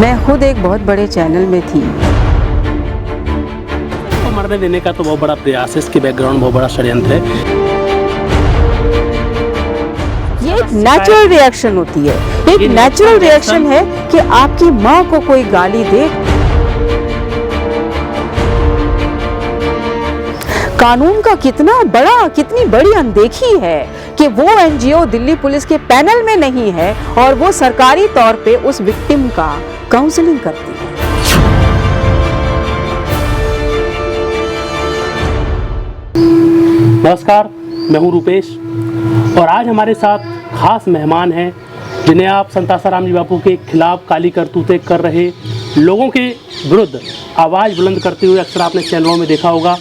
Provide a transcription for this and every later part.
मैं खुद एक बहुत बड़े चैनल में थी। तो मरने देने का तो बहुत बड़ा प्रयास है, इसके बैकग्राउंड बहुत बड़ा षड्यंत्र है। ये एक नेचुरल रिएक्शन होती है, एक नेचुरल रिएक्शन है कि आपकी माँ को कोई गाली दे। कानून का कितनी बड़ी अनदेखी है कि वो एनजीओ दिल्ली पुलिस के पैनल में नहीं है और वो सरकारी तौर पे उस विक्टिम का काउंसलिंग करती है। नमस्कार, मैं हूं रूपेश और आज हमारे साथ खास मेहमान हैं जिन्हें आप संत आसाराम जी बापू के खिलाफ काली करतूतें कर रहे लोगों के विरुद्ध आवाज़ बुलंद करते हुए अक्सर आपने चैनलों में देखा होगा।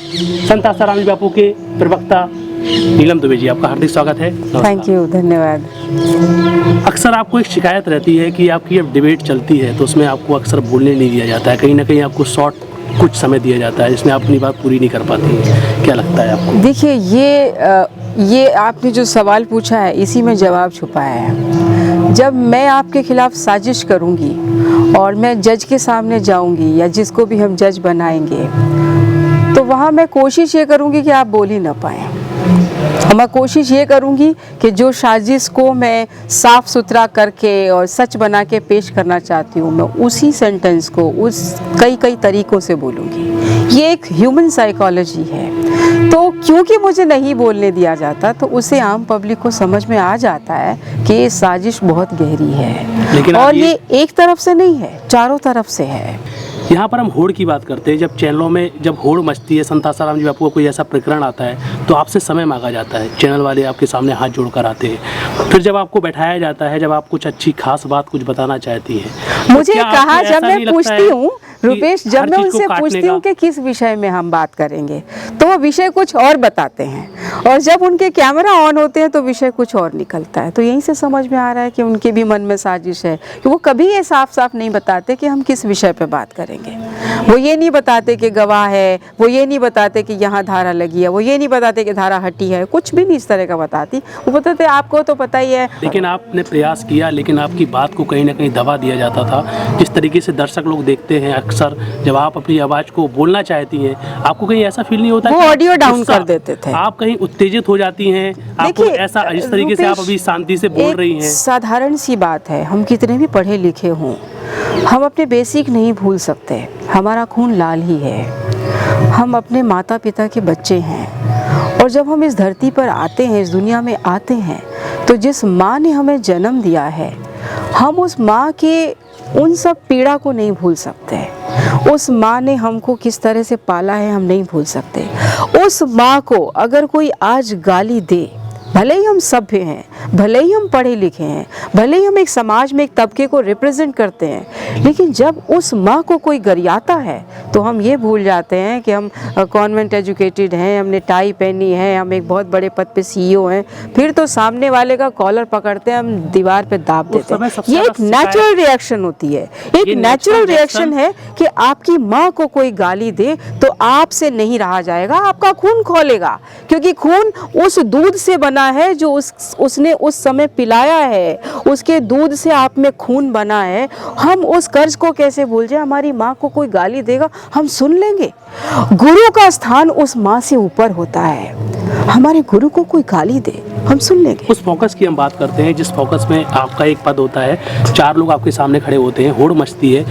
संत आसाराम जी बापू के प्रवक्ता नीलम दुबे जी, आपका हार्दिक स्वागत है। थैंक यू, धन्यवाद। अक्सर आपको एक शिकायत रहती है कि आपकी जब डिबेट चलती है तो उसमें आपको अक्सर बोलने नहीं दिया जाता है, कहीं ना कहीं आपको शॉर्ट कुछ समय दिया जाता है जिसमें आप अपनी बात पूरी नहीं कर पाती हैं। क्या लगता है आपको? देखिए, ये आपने जो सवाल पूछा है इसी में जवाब छुपाया है। जब मैं आपके खिलाफ साजिश करूंगी और मैं जज के सामने जाऊंगी या जिसको भी हम जज बनाएंगे तो वहाँ मैं कोशिश ये करूंगी कि आप बोल ही ना पाएँ। मैं कोशिश ये करूंगी कि जो साजिश को मैं साफ सुथरा करके और सच बना के पेश करना चाहती हूँ, मैं उसी सेंटेंस को उस कई तरीकों से बोलूँगी। ये एक ह्यूमन साइकोलॉजी है। तो क्योंकि मुझे नहीं बोलने दिया जाता तो उसे आम पब्लिक को समझ में आ जाता है कि ये साजिश बहुत गहरी है और ये एक तरफ से नहीं है, चारों तरफ से है। यहाँ पर हम होड़ की बात करते हैं। जब चैनलों में जब होड़ मचती है, संत आसाराम जी बापू का कोई ऐसा प्रकरण आता है तो आपसे समय मांगा जाता है, चैनल वाले आपके सामने हाथ जोड़कर आते हैं। फिर जब आपको बैठाया जाता है, जब आप कुछ अच्छी खास बात कुछ बताना चाहती हैं, मुझे कहा, जब मैं पूछती हूँ रुपेश, जब मैं उनसे पूछती हूँ कि किस विषय में हम बात करेंगे तो वो विषय कुछ और बताते हैं और जब उनके कैमरा ऑन होते हैं तो विषय कुछ और निकलता है। तो यहीं से समझ में आ रहा है कि उनके भी मन में साजिश है कि वो कभी ये साफ साफ नहीं बताते कि हम किस विषय पे बात करेंगे। वो ये नहीं बताते कि गवाह है, वो ये नहीं बताते कि यहाँ धारा लगी है, वो ये नहीं बताते कि धारा हटी है, कुछ भी नहीं इस तरह का बताती। वो बताते आपको तो पता ही है। लेकिन आपने प्रयास किया, लेकिन आपकी बात को कहीं ना कहीं दबा दिया जाता था। जिस तरीके से दर्शक लोग देखते हैं अक्सर, जब आप अपनी आवाज़ को बोलना चाहती हैं, आपको कहीं ऐसा फील नहीं होता? वो ऑडियो डाउन कर देते थे। आप कहीं उत्तेजित हो जाती हैं? आपको ऐसा जिस तरीके से आप अभी शांति से बोल रही हैं? साधारण सी बात है, हम कितने भी पढ़े लिखे हों, हम अपने बेसिक नहीं भूल सकते। हमारा खून लाल ही है, हम अपने माता पिता के बच्चे हैं और जब हम इस धरती पर आते हैं, इस दुनिया में आते हैं, तो जिस माँ ने हमें जन्म दिया है, हम उस माँ के उन सब पीड़ा को नहीं भूल सकते। उस माँ ने हमको किस तरह से पाला है हम नहीं भूल सकते। उस माँ को अगर कोई आज गाली दे, भले ही हम सभ्य हैं, भले ही हम पढ़े लिखे हैं, भले ही हम एक समाज में एक तबके को रिप्रेजेंट करते हैं, लेकिन जब उस माँ को कोई गरियाता है तो हम ये भूल जाते हैं कि हम कॉन्वेंट एजुकेटेड हैं, हमने टाई पहनी है, हम एक बहुत बड़े पद पे सीईओ हैं, फिर तो सामने वाले का कॉलर पकड़ते हैं, हम दीवार पे दाब देते हैं। ये एक नेचुरल रिएक्शन होती है, एक नेचुरल रिएक्शन है कि आपकी माँ को कोई गाली दे तो आपसे नहीं रहा जाएगा, आपका खून खौलेगा, क्योंकि खून उस दूध से बना है जो उसने उस समय पिलाया है, उसके दूध से आप में खून बना है। हम उस कर्ज को कैसे भूल जाए? हमारी माँ को कोई गाली देगा हम सुन लेंगे। गुरु का स्थान उस माँ से ऊपर होता है। हमारे गुरु को कोई गाली दे हम सुन लेंगे। उस फोकस की हम बात करते हैं जिस फोकस में आपका एक पद होता है, 4 लोग आपके सामने खड़े होते हैं, होड़ मचती है।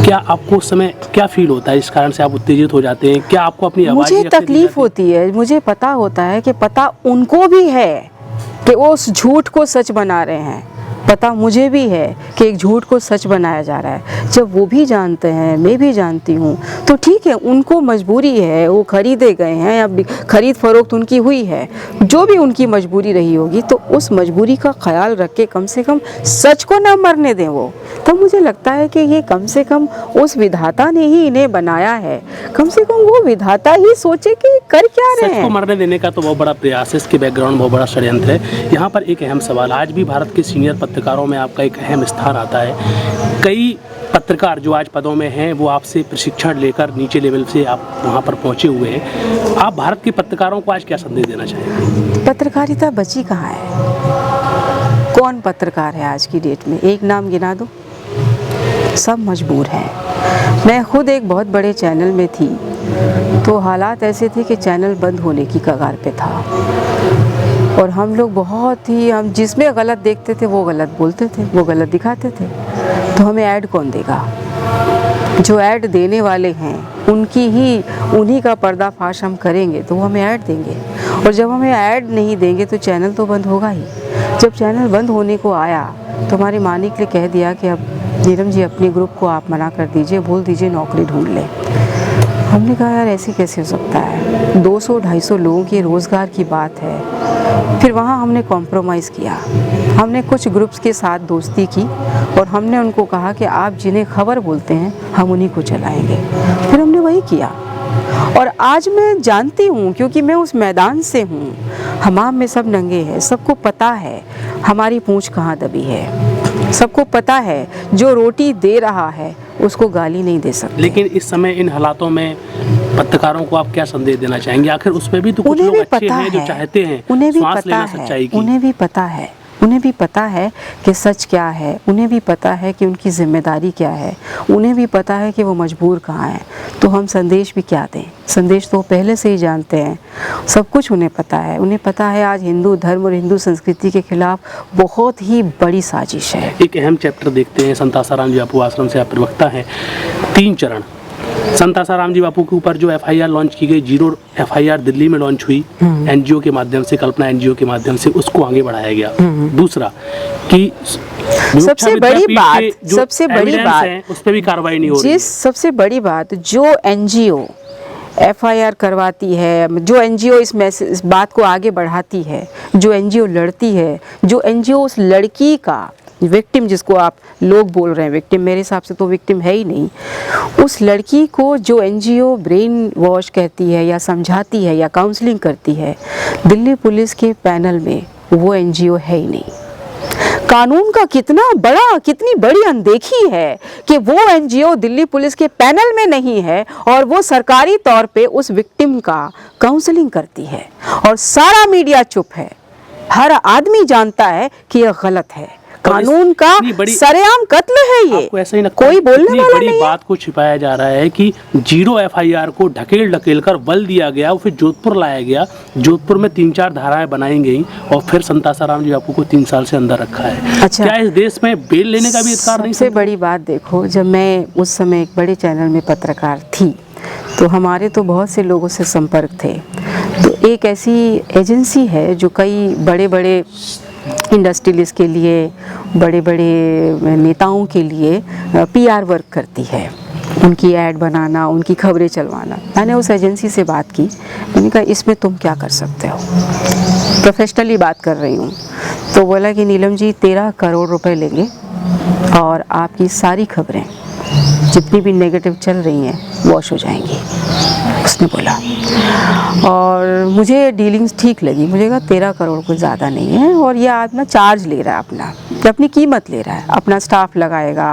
क्या आपको उस समय क्या फील होता है इस कारण से आप उत्तेजित हो जाते हैं? क्या आपको अपनी आवाज़? मुझे तकलीफ होती है, मुझे पता होता है कि पता उनको भी है कि वो उस झूठ को सच बना रहे हैं, पता मुझे भी है कि एक झूठ को सच बनाया जा रहा है। जब वो भी जानते हैं, मैं भी जानती हूँ, तो ठीक है, उनको मजबूरी है, वो खरीदे गए हैं या खरीद फरोख्त उनकी हुई है, जो भी उनकी मजबूरी रही होगी, तो उस मजबूरी का ख्याल रख के कम से कम सच को ना मरने दें वो। तो मुझे लगता है कि ये कम से कम उस विधाता ने ही इन्हें बनाया है, कम से कम वो विधाता ही सोचे कि कर क्या रहे हैं। सच को मरने देने का तो बहुत बड़ा प्रयास है, इसके बैकग्राउंड बहुत बड़ा षड्यंत्र है। यहाँ पर एक अहम सवाल, आज भी भारत के सीनियर पत्रकारों में आपका एक अहम स्थान आता है। कई पत्रकार जो आज पदों में हैं वो आपसे प्रशिक्षण लेकर नीचे लेवल से आप वहाँ पर पहुँचे हुए हैं। आप भारत के पत्रकारों को आज क्या संदेश देना चाहेंगे? पत्रकारिता बची कहाँ है? कौन पत्रकार है आज की डेट में? एक नाम गिना दो। सब मजबूर हैं। मैं खुद एक बहुत बड़े चैनल में थी, तो हालात ऐसे थे कि चैनल बंद होने की कगार पे था, और हम लोग बहुत ही, हम जिसमें गलत देखते थे वो गलत बोलते थे, वो गलत दिखाते थे। तो हमें ऐड कौन देगा? जो ऐड देने वाले हैं उन्हीं का पर्दाफाश हम करेंगे तो वो हमें ऐड देंगे, और जब हमें ऐड नहीं देंगे तो चैनल तो बंद होगा ही। जब चैनल बंद होने को आया तो हमारे मालिक ने कह दिया कि अब नीलम जी अपने ग्रुप को आप मना कर दीजिए, बोल दीजिए नौकरी ढूंढ ले। हमने कहा यार ऐसे कैसे हो सकता है, 200-250 लोगों के रोज़गार की बात है। फिर वहाँ हमने कॉम्प्रोमाइज़ किया, हमने कुछ ग्रुप्स के साथ दोस्ती की और हमने उनको कहा कि आप जिन्हें खबर बोलते हैं हम उन्हीं को चलाएंगे। फिर हमने वही किया, और आज मैं जानती हूँ क्योंकि मैं उस मैदान से हूँ। हमाम में सब नंगे हैं, सबको पता है हमारी पूंछ कहाँ दबी है, सबको पता है जो रोटी दे रहा है उसको गाली नहीं दे सकते। लेकिन इस समय इन हालातों में पत्रकारों को आप क्या संदेश देना चाहेंगे? आखिर उसमें भी तो कुछ लोग अच्छे हैं जो चाहते हैं श्वास लेना सच्चाई की। उन्हें भी पता है कि सच क्या है, उन्हें भी पता है कि उनकी जिम्मेदारी क्या है, उन्हें भी पता है कि वो मजबूर कहाँ हैं। तो हम संदेश भी क्या दें? संदेश तो पहले से ही जानते हैं, सब कुछ उन्हें पता है। उन्हें पता है आज हिंदू धर्म और हिंदू संस्कृति के खिलाफ बहुत ही बड़ी साजिश है। एक अहम चैप्टर देखते हैं, संत आसाराम जी बापू आश्रम से आप प्रवक्ता हैं। 3 चरण संत आसाराम जी बापू के ऊपर जो FIR लॉन्च की गई, 0 FIR दिल्ली में लॉन्च हुई NGO के माध्यम से, कल्पना NGO के माध्यम से, उसको आगे बढ़ाया गया। दूसरा कि सबसे बड़ी बात उस पर भी कार्रवाई नहीं हो रही है। सबसे बड़ी बात, जो NGO FIR करवाती है, जो NGO इस बात को आगे बढ़ाती है, जो NGO लड़ती है, जो NGO उस लड़की का विक्टिम, जिसको आप लोग बोल रहे हैं विक्टिम, मेरे हिसाब से तो विक्टिम है ही नहीं, उस लड़की को जो NGO ब्रेन वॉश कहती है या समझाती है या काउंसलिंग करती है, दिल्ली पुलिस के पैनल में वो NGO है ही नहीं। कानून का कितनी बड़ी अनदेखी है कि वो NGO दिल्ली पुलिस के पैनल में नहीं है और वो सरकारी तौर पे उस विक्टिम का काउंसलिंग करती है, और सारा मीडिया चुप है। हर आदमी जानता है कि यह गलत है, कानून का सरेआम कत्ल है ये। आपको ऐसा ही लगता कोई बोलने वाला नहीं है। बात को छिपाया जा रहा है कि 0 FIR को ढकेल कर बल दिया गया, फिर जोधपुर लाया गया, जोधपुर में 3-4 धाराएं बनाई गई और फिर संत आसाराम जी बापू को 3 साल से अंदर रखा है। अच्छा, क्या इस देश में बेल लेने का भी अधिकार नहीं? सबसे बड़ी बात देखो, जब मैं उस समय एक बड़े चैनल में पत्रकार थी तो हमारे तो बहुत से लोगों से संपर्क थे। तो एक ऐसी एजेंसी है जो कई बड़े बड़े इंडस्ट्रियलिस्ट के लिए, बड़े बड़े नेताओं के लिए PR वर्क करती है, उनकी ऐड बनाना, उनकी खबरें चलवाना। मैंने उस एजेंसी से बात की, मैंने कहा इसमें तुम क्या कर सकते हो, प्रोफेशनली बात कर रही हूँ। तो बोला कि नीलम जी 13 करोड़ रुपए लेंगे और आपकी सारी खबरें जितनी भी नेगेटिव चल रही हैं वॉश हो जाएंगी, उसने बोला। और मुझे डीलिंग्स ठीक लगी, मुझे कहा 13 करोड़ कोई ज़्यादा नहीं है, और यह आदमी चार्ज ले रहा है, अपनी कीमत ले रहा है, अपना स्टाफ लगाएगा,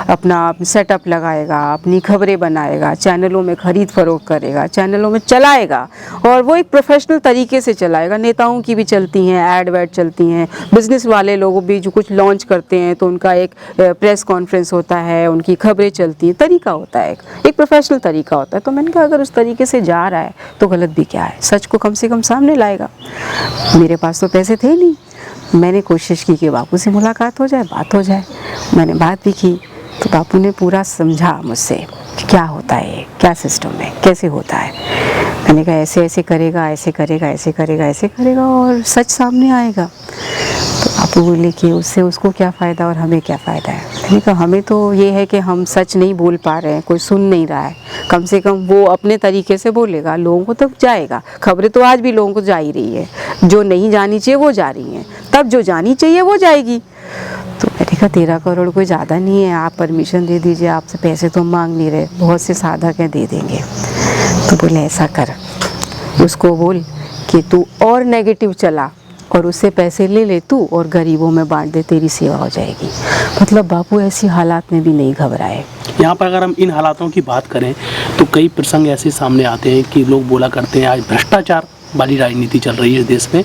अपना सेटअप लगाएगा, अपनी खबरें बनाएगा, चैनलों में खरीद फरोख्त करेगा, चैनलों में चलाएगा, और वो एक प्रोफेशनल तरीके से चलाएगा। नेताओं की भी चलती हैं, ऐड वैड चलती हैं, बिजनेस वाले लोग भी जो कुछ लॉन्च करते हैं तो उनका एक प्रेस कॉन्फ्रेंस होता है, उनकी खबरें चलती हैं, तरीका होता है, एक प्रोफेशनल तरीका होता है। तो मैंने कहा अगर उस तरीके से जा रहा है तो गलत भी क्या है, सच को कम से कम सामने लाएगा। मेरे पास तो पैसे थे नहीं, मैंने कोशिश की कि बापू से मुलाकात हो जाए, बात हो जाए। मैंने बात भी की तो बापू ने पूरा समझा मुझसे कि क्या होता है, क्या सिस्टम है, कैसे होता है। मैंने कहा ऐसे ऐसे करेगा, ऐसे करेगा, ऐसे करेगा, ऐसे करेगा और सच सामने आएगा। तो बापू बोले कि उससे उसको क्या फ़ायदा और हमें क्या फ़ायदा है। मैंने कहा हमें तो ये है कि हम सच नहीं बोल पा रहे हैं, कोई सुन नहीं रहा है, कम से कम वो अपने तरीके से बोलेगा, लोगों को तक जाएगा। खबरें तो आज भी लोगों को जा ही रही है, जो नहीं जानी चाहिए वो जा रही हैं, तब जो जानी चाहिए वो जाएगी। तो मैंने कहा 13 करोड़ कोई ज़्यादा नहीं है, आप परमिशन दे दीजिए, आपसे पैसे तो मांग नहीं रहे, बहुत से साधक हैं, दे देंगे। तो बोले ऐसा कर, उसको बोल कि तू और नेगेटिव चला और उससे पैसे ले ले तू और गरीबों में बांट दे, तेरी सेवा हो जाएगी। मतलब बापू ऐसी हालात में भी नहीं घबराए। यहाँ पर अगर हम इन हालातों की बात करें तो कई प्रसंग ऐसे सामने आते हैं कि लोग बोला करते हैं आज भ्रष्टाचार वाली राजनीति चल रही है इस देश में।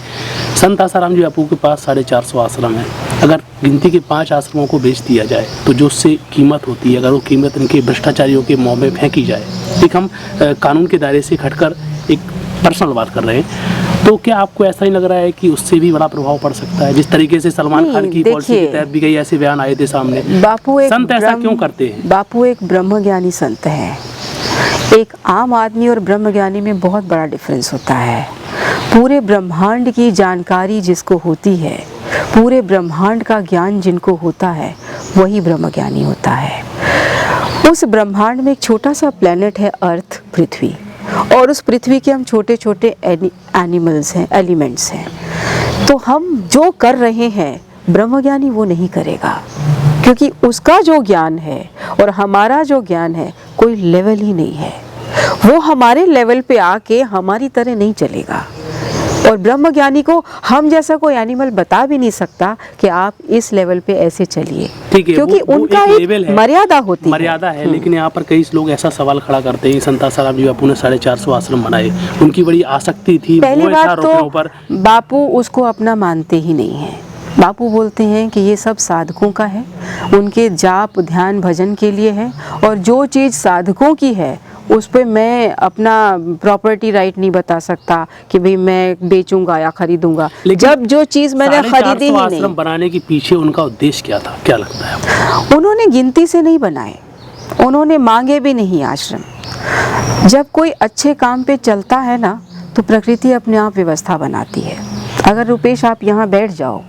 संत आसाराम जी बापू के पास 450 आश्रम हैं। अगर गिनती के 5 आश्रमों को बेच दिया जाए तो जो उससे कीमत होती है, अगर वो कीमत इनके भ्रष्टाचारियों के मुँह में फेंकी जाए, एक हम कानून के दायरे से हटकर एक पर्सनल बात कर रहे हैं, तो क्या आपको ऐसा ही लग रहा है कि उससे भी बड़ा प्रभाव पड़ सकता है? जिस तरीके से सलमान खान की पॉलिसी के तहत भी कई ऐसे बयान आए थे सामने, बापू एक संत ऐसा क्यों करते हैं? बापू एक ब्रह्मज्ञानी संत है। एक आम आदमी और ब्रह्मज्ञानी में बहुत बड़ा डिफरेंस होता है। पूरे ब्रह्मांड की जानकारी जिसको होती है, पूरे ब्रह्मांड का ज्ञान जिनको होता है, वही ब्रह्मज्ञानी होता है। उस ब्रह्मांड में एक छोटा सा प्लेनेट है अर्थ, पृथ्वी, और उस पृथ्वी के हम छोटे छोटे एनिमल्स हैं, एलिमेंट्स हैं। तो हम जो कर रहे हैं ब्रह्मज्ञानी वो नहीं करेगा, क्योंकि उसका जो ज्ञान है और हमारा जो ज्ञान है कोई लेवल ही नहीं है। वो हमारे लेवल पे आके हमारी तरह नहीं चलेगा, और ब्रह्मज्ञानी को हम जैसा कोई एनिमल बता भी नहीं सकता कि आप इस लेवल पे ऐसे चलिए, क्योंकि उनका एक मर्यादा होती है। मर्यादा है। लेकिन यहाँ पर कई लोग ऐसा सवाल खड़ा करते हैं, संत आसाराम जी बापू ने 450 आश्रम बनाए, उनकी बड़ी आसक्ति थी। पहली बात तो बापू उसको अपना मानते ही नहीं है। बापू बोलते हैं कि ये सब साधकों का है, उनके जाप ध्यान भजन के लिए है, और जो चीज़ साधकों की है उस पर मैं अपना प्रॉपर्टी राइट नहीं बता सकता कि भाई मैं बेचूंगा या खरीदूंगा, जब जो चीज़ मैंने खरीदी ही नहीं। आश्रम बनाने के पीछे उनका उद्देश्य क्या था, क्या लगता है आपको? उन्होंने गिनती से नहीं बनाए, उन्होंने मांगे भी नहीं आश्रम। जब कोई अच्छे काम पे चलता है ना, तो प्रकृति अपने आप व्यवस्था बनाती है। अगर रुपेश आप यहाँ बैठ जाओ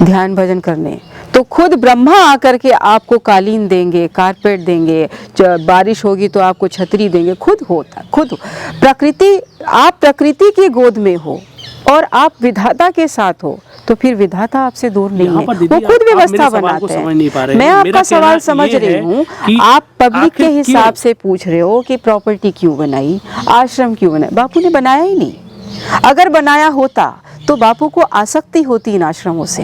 ध्यान भजन करने, तो खुद ब्रह्मा आकर के आपको कालीन देंगे, कारपेट देंगे, बारिश होगी तो आपको छतरी देंगे। खुद होता, खुद प्रकृति, आप प्रकृति की गोद में हो और आप विधाता के साथ हो, तो फिर विधाता आपसे दूर नहीं है, वो खुद व्यवस्था बनाते हैं। मैं आपका सवाल समझ रही हूँ, आप पब्लिक के हिसाब से पूछ रहे हो कि प्रॉपर्टी क्यों बनाई, आश्रम क्यों बनाया। बापू ने बनाया ही नहीं। अगर बनाया होता तो बापू को आसक्ति होती इन आश्रमों से,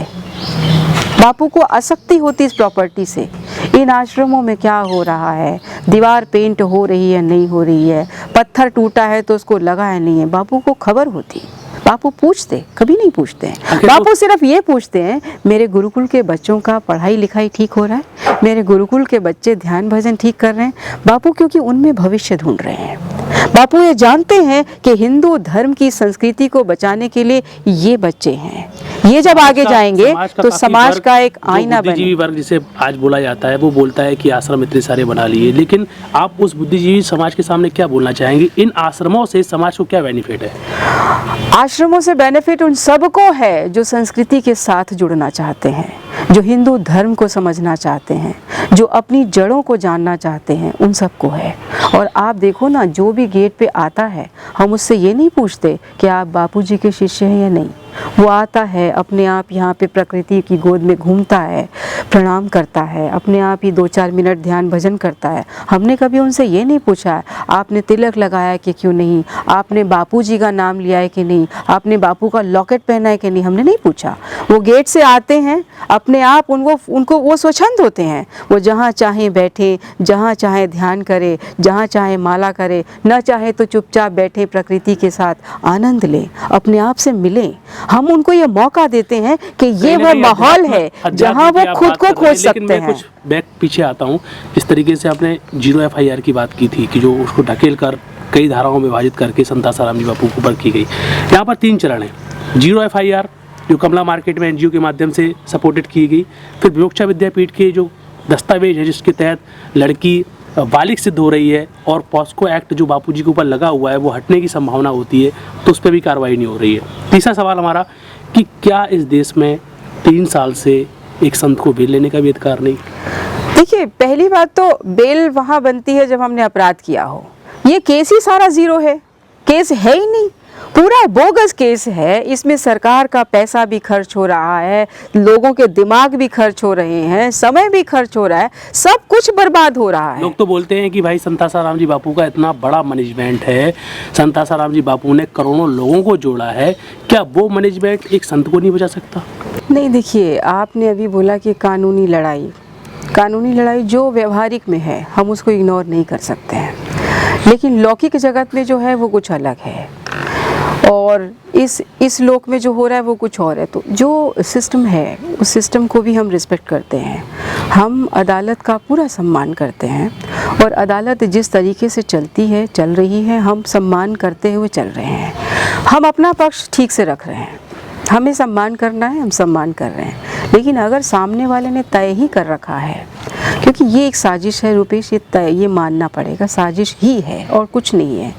बापू को आसक्ति होती इस प्रॉपर्टी से। इन आश्रमों में क्या हो रहा है, दीवार पेंट हो रही है नहीं हो रही है, पत्थर टूटा है तो उसको लगा है नहीं है, बापू को खबर होती। बापू पूछते कभी नहीं पूछते हैं। बापू सिर्फ ये पूछते हैं मेरे गुरुकुल के बच्चों का पढ़ाई लिखाई ठीक हो रहा है, मेरे गुरुकुल के बच्चे ध्यान भजन ठीक कर रहे हैं। बापू क्योंकि उनमें भविष्य ढूंढ रहे हैं। बापू ये जानते हैं कि हिंदू धर्म की संस्कृति को बचाने के लिए ये बच्चे हैं, ये जब आगे जाएंगे तो समाज का एक आईना बने। बुद्धिजीवी वर्ग जिसे आज बोला जाता है, वो बोलता है कि आश्रम इतने सारे बना लिए, लेकिन आप उस बुद्धिजीवी समाज के सामने क्या बोलना चाहेंगे? इन आश्रमों से समाज को क्या बेनिफिट है? आश्रमों से बेनिफिट उन सबको है जो संस्कृति के साथ जुड़ना चाहते हैं, जो हिंदू धर्म को समझना चाहते हैं, जो अपनी जड़ों को जानना चाहते हैं, उन सबको है। और आप देखो ना, जो भी गेट पे आता है, हम उससे ये नहीं पूछते कि आप बापूजी के शिष्य हैं या नहीं। वो आता है अपने आप यहाँ पे प्रकृति की गोद में घूमता है, प्रणाम करता है, अपने आप ही 2-4 मिनट ध्यान भजन करता है। हमने कभी उनसे ये नहीं पूछा है आपने तिलक लगाया कि क्यों नहीं, आपने बापूजी का नाम लिया है कि नहीं, आपने बापू का लॉकेट पहना है कि नहीं, हमने नहीं पूछा। वो गेट से आते हैं अपने आप, उनको वो स्वच्छंद होते हैं, वो जहाँ चाहे बैठे, जहाँ चाहे ध्यान करे, जहाँ चाहे माला करे, न चाहे तो चुपचाप बैठे प्रकृति के साथ आनंद लें, अपने आप से मिलें। हम उनको ये मौका देते हैं कि ये वो माहौल है जहाँ वो खुद को खोज सकते हैं। कुछ बैक पीछे आता हूँ। इस तरीके से आपने 0 FIR की बात की थी कि जो उसको ढकेल कर कई धाराओं में विभाजित करके संत आसाराम जी बापू के ऊपर की गई। यहाँ पर 3 चरण हैं। 0 FIR जो कमला मार्केट में NGO के माध्यम से सपोर्टेड की गई, फिर विमोक्षा विद्यापीठ के जो दस्तावेज है जिसके तहत लड़की बालिग सिद्ध हो रही है, और पॉस्को एक्ट जो बापूजी के ऊपर लगा हुआ है वो हटने की संभावना होती है, तो उस पर भी कार्रवाई नहीं हो रही है। तीसरा सवाल हमारा कि क्या इस देश में 3 साल से एक संत को बेल लेने का भी अधिकार नहीं? देखिए, पहली बात तो बेल वहाँ बनती है जब हमने अपराध किया हो। ये केस ही सारा 0 है, केस है ही नहीं, पूरा बोगस केस है। इसमें सरकार का पैसा भी खर्च हो रहा है, लोगों के दिमाग भी खर्च हो रहे हैं, समय भी खर्च हो रहा है, सब कुछ बर्बाद हो रहा है। लोग तो बोलते हैं कि भाई संत आसाराम जी बापू का इतना बड़ा मैनेजमेंट है, संत आसाराम जी बापू ने करोड़ों लोगों को जोड़ा है, क्या वो मैनेजमेंट एक संत को नहीं बचा सकता? नहीं, देखिए, आपने अभी बोला कि कानूनी लड़ाई जो व्यवहारिक में है हम उसको इग्नोर नहीं कर सकते हैं, लेकिन लौकिक जगत में जो है वो कुछ अलग है। और इस लोक में जो हो रहा है वो कुछ और है। तो जो सिस्टम है उस सिस्टम को भी हम रिस्पेक्ट करते हैं, हम अदालत का पूरा सम्मान करते हैं और अदालत जिस तरीके से चलती है, चल रही है, हम सम्मान करते हुए चल रहे हैं। हम अपना पक्ष ठीक से रख रहे हैं, हमें सम्मान करना है, हम सम्मान कर रहे हैं। लेकिन अगर सामने वाले ने तय ही कर रखा है, क्योंकि ये एक साजिश है रुपेश, ये मानना पड़ेगा, साजिश ही है और कुछ नहीं है।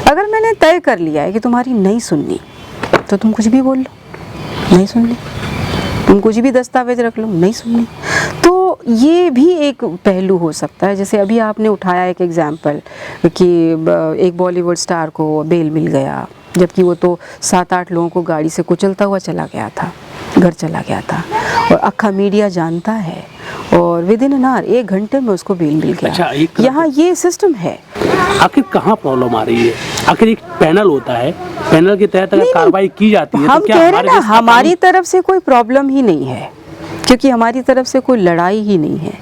अगर मैंने तय कर लिया है कि तुम्हारी नहीं सुननी तो तुम कुछ भी बोल लो, नहीं सुननी, तुम कुछ भी दस्तावेज रख लो, नहीं सुननी। तो ये भी एक पहलू हो सकता है। जैसे अभी आपने उठाया एक एग्जाम्पल कि एक बॉलीवुड स्टार को बेल मिल गया, जबकि वो तो 7-8 लोगों को गाड़ी से कुचलता हुआ चला गया था, घर चला गया था, और अक्खा मीडिया जानता है और विद इन एन आवर 1 घंटे में उसको बेल मिल गया। अच्छा, यहाँ ये सिस्टम है। आखिर कहाँ प्रॉब्लम आ रही है? आखिर एक पैनल होता है, पैनल के तहत अगर कार्रवाई की जाती है हम तो क्या कह रहे हैं ना, देश का हमारी तरफ से कोई प्रॉब्लम ही नहीं है, क्योंकि हमारी तरफ से कोई लड़ाई ही नहीं है।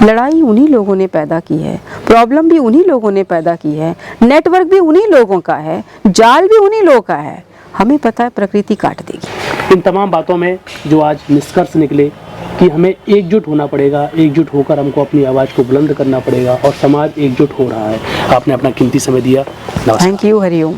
लड़ाई उन्हीं लोगों ने पैदा की है, प्रॉब्लम भी उन्हीं लोगों ने पैदा की है, नेटवर्क भी उन्हीं लोगों का है, जाल भी उन्हीं लोगों का है। हमें पता है प्रकृति काट देगी। इन तमाम बातों में जो आज निष्कर्ष निकले कि हमें एकजुट होना पड़ेगा, एकजुट होकर हमको अपनी आवाज़ को बुलंद करना पड़ेगा और समाज एकजुट हो रहा है। आपने अपना कीमती समय दिया, नमस्कार। Thank you, Hariom.